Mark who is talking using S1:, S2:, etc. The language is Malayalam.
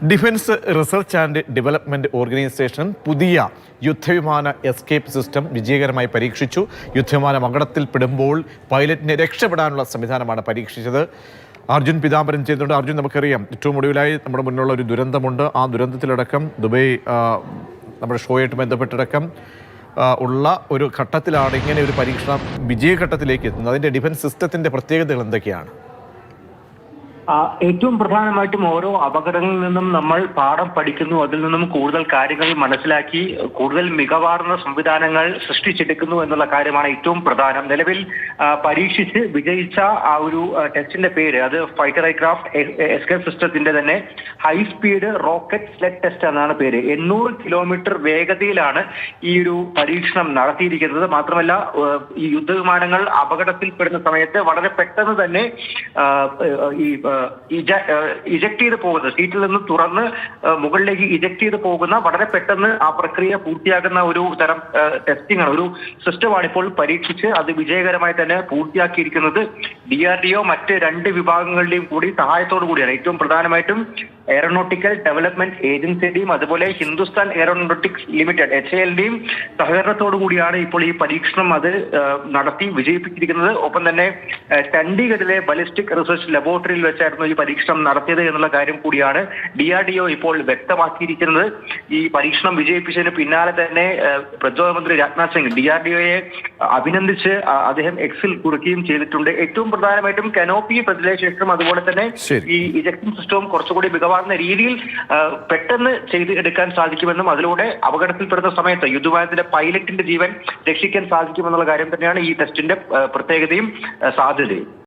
S1: Defence research and development organisation പുതിയ യുദ്ധവിമാന എസ്കേപ്പ് സിസ്റ്റം വിജയകരമായി പരീക്ഷിച്ചു. യുദ്ധവിമാനം അപകടത്തിൽപ്പെടുമ്പോൾ പൈലറ്റിനെ രക്ഷപ്പെടാനുള്ള സംവിധാനമാണ് പരീക്ഷിച്ചത്. അർജുൻ പീതാംബരൻ ചെയ്യുന്നുണ്ട്. അർജുൻ, നമുക്കറിയാം ഏറ്റവും ഒടുവിലായി നമ്മുടെ മുന്നിലുള്ള ഒരു ദുരന്തമുണ്ട്. ആ ദുരന്തത്തിലടക്കം ദുബൈ നമ്മുടെ ഷോയായിട്ട് ബന്ധപ്പെട്ടടക്കം ഉള്ള ഒരു ഘട്ടത്തിലാണ് ഇങ്ങനെ ഒരു പരീക്ഷണം വിജയഘട്ടത്തിലേക്ക് എത്തുന്നത്. അതിൻ്റെ ഡിഫൻസ് സിസ്റ്റത്തിൻ്റെ പ്രത്യേകതകൾ എന്തൊക്കെയാണ്?
S2: ഏറ്റവും പ്രധാനമായിട്ടും ഓരോ അപകടങ്ങളിൽ നിന്നും നമ്മൾ പാഠം പഠിക്കുന്നു, അതിൽ നിന്നും കൂടുതൽ കാര്യങ്ങൾ മനസ്സിലാക്കി കൂടുതൽ മികവാർന്ന സംവിധാനങ്ങൾ സൃഷ്ടിച്ചെടുക്കുന്നു എന്നുള്ള കാര്യമാണ് ഏറ്റവും പ്രധാനം. നിലവിൽ പരീക്ഷിച്ച് വിജയിച്ച ആ ഒരു ടെസ്റ്റിന്റെ പേര്, അത് ഫൈറ്റർ എയർക്രാഫ്റ്റ് എസ്കേപ്പ് സിസ്റ്റത്തിന്റെ തന്നെ high speed rocket SLED test എന്നാണ് പേര്. 800 കിലോമീറ്റർ വേഗതയിലാണ് ഈ ഒരു പരീക്ഷണം നടത്തിയിരിക്കുന്നത്. മാത്രമല്ല, ഈ യുദ്ധവിമാനങ്ങൾ അപകടത്തിൽപ്പെടുന്ന സമയത്ത് വളരെ പെട്ടെന്ന് തന്നെ ഇജക്ട് ചെയ്ത് പോകുന്നത്, സീറ്റിൽ നിന്ന് തുറന്ന് മുകളിലേക്ക് ഇജക്ട് ചെയ്ത് പോകുന്ന, വളരെ പെട്ടെന്ന് ആ പ്രക്രിയ പൂർത്തിയാക്കുന്ന ഒരു തരം ടെസ്റ്റിംഗ് ആണ്, ഒരു സിസ്റ്റമാണ് ഇപ്പോൾ പരീക്ഷിച്ച് അത് വിജയകരമായി തന്നെ പൂർത്തിയാക്കിയിരിക്കുന്നത്. DRDO മറ്റ് 2 വിഭാഗങ്ങളുടെയും കൂടി സഹായത്തോടു കൂടിയാണ്. ഏറ്റവും പ്രധാനമായിട്ടും എയറോനോട്ടിക്കൽ ഡെവലപ്മെന്റ് ഏജൻസിയുടെയും അതുപോലെ ഹിന്ദുസ്ഥാൻ എയറോനോട്ടിക്സ് ലിമിറ്റഡ് HALയുടെയും സഹകരണത്തോടു കൂടിയാണ് ഇപ്പോൾ ഈ പരീക്ഷണം അത് നടത്തി വിജയിപ്പിച്ചിരിക്കുന്നത്. ഒപ്പം തന്നെ ചണ്ഡീഗഡിലെ ബലിസ്റ്റിക് റിസർച്ച് ലബോറട്ടറിയിൽ വെച്ചായിരുന്നു ഈ പരീക്ഷണം നടത്തിയത് എന്നുള്ള കാര്യം കൂടിയാണ് DRDO ഇപ്പോൾ വ്യക്തമാക്കിയിരിക്കുന്നത്. ഈ പരീക്ഷണം വിജയിപ്പിച്ചതിന് പിന്നാലെ തന്നെ പ്രതിരോധ മന്ത്രി രാജ്നാഥ് സിംഗ് DRDOയെ അഭിനന്ദിച്ച് അദ്ദേഹം എക്സിൽ കുറിക്കുകയും ചെയ്തിട്ടുണ്ട്. ഏറ്റവും പ്രധാനമായിട്ടും കനോപ്പി ഫെസിലേഷൻ അതുപോലെ തന്നെ ഈ ഇജക്ഷൻ സിസ്റ്റവും കുറച്ചുകൂടി മികവാർന്ന രീതിയിൽ പെട്ടെന്ന് ചെയ്ത് എടുക്കാൻ സാധിക്കുമെന്നും അതിലൂടെ അപകടത്തിൽപ്പെടുന്ന സമയത്ത് യുദ്ധവിമാനത്തിന്റെ പൈലറ്റിന്റെ ജീവൻ രക്ഷിക്കാൻ സാധിക്കുമെന്നുള്ള കാര്യം തന്നെയാണ് ഈ ടെസ്റ്റിന്റെ പ്രത്യേകതയും സാധ്യതയും.